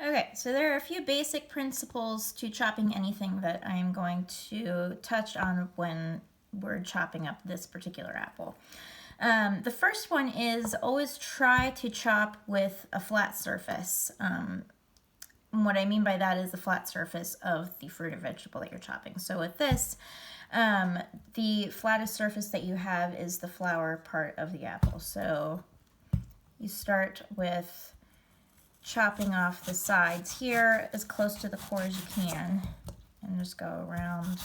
Okay, so there are a few basic principles to chopping anything that I'm going to touch on when we're chopping up this particular apple. The first one is always try to chop with a flat surface. And what I mean by that is the flat surface of the fruit or vegetable that you're chopping. So with this, the flattest surface that you have is the flower part of the apple. So you start with chopping off the sides here as close to the core as you can, and just go around.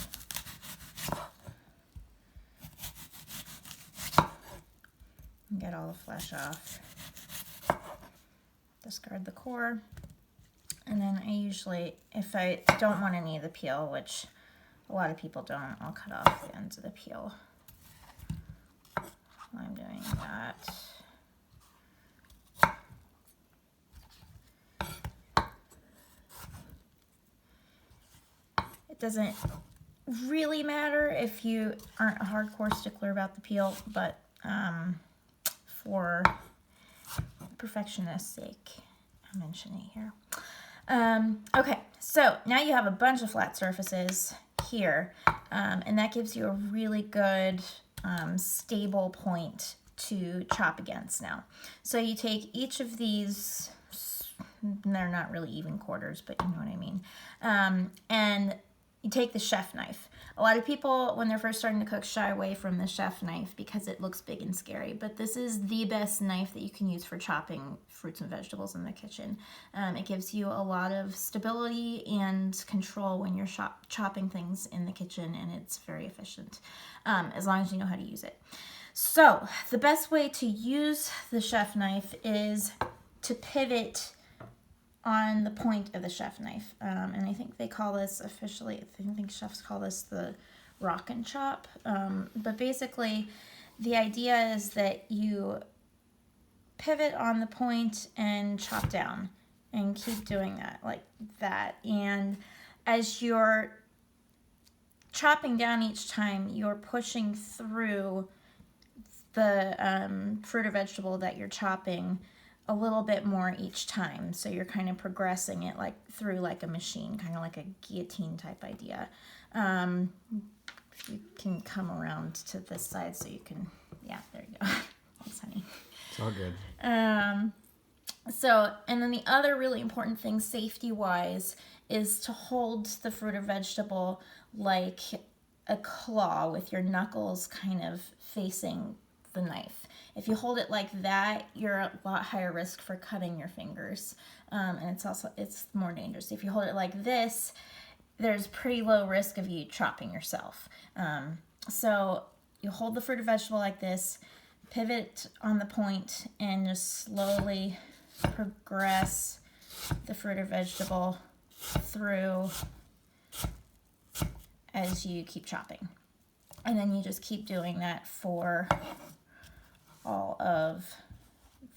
And get all the flesh off. Discard the core. And then I usually, if I don't want any of the peel, which a lot of people don't, I'll cut off the ends of the peel while I'm doing that. It doesn't really matter if you aren't a hardcore stickler about the peel, but for perfectionist's sake, I mention it here. Okay, so now you have a bunch of flat surfaces here, and that gives you a really good stable point to chop against now. So you take each of these, they're not really even quarters, but you know what I mean, and you take the chef knife. A lot of people, when they're first starting to cook, shy away from the chef knife because it looks big and scary, but this is the best knife that you can use for chopping fruits and vegetables in the kitchen. It gives you a lot of stability and control when you're chopping things in the kitchen, and it's very efficient, as long as you know how to use it. So the best way to use the chef knife is to pivot on the point of the chef knife, and I think they call this officially, I think chefs call this the rock and chop, but basically the idea is that you pivot on the point and chop down and keep doing that like that, and as you're chopping down each time, you're pushing through the fruit or vegetable that you're chopping a little bit more each time. So you're kind of progressing it like through like a machine, kind of like a guillotine type idea. If you can come around to this side so you can, yeah, there you go. Thanks, honey. It's all good. So, and then the other really important thing safety-wise is to hold the fruit or vegetable like a claw with your knuckles kind of facing the knife. If you hold it like that, you're a lot higher risk for cutting your fingers, and it's more dangerous. If you hold it like this, there's pretty low risk of you chopping yourself. So you hold the fruit or vegetable like this, pivot on the point, and just slowly progress the fruit or vegetable through as you keep chopping. And then you just keep doing that for all of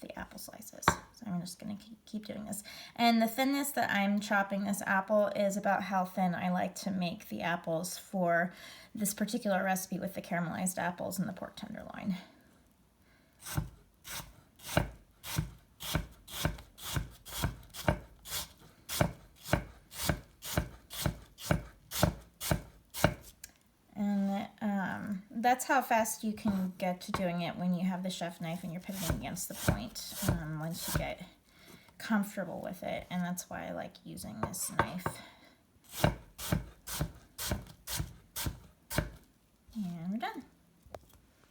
the apple slices. So I'm just going to keep doing this. And the thinness that I'm chopping this apple is about how thin I like to make the apples for this particular recipe with the caramelized apples and the pork tenderloin. That's how fast you can get to doing it when you have the chef knife and you're pivoting against the point, once you get comfortable with it, and that's why I like using this knife. And we're done.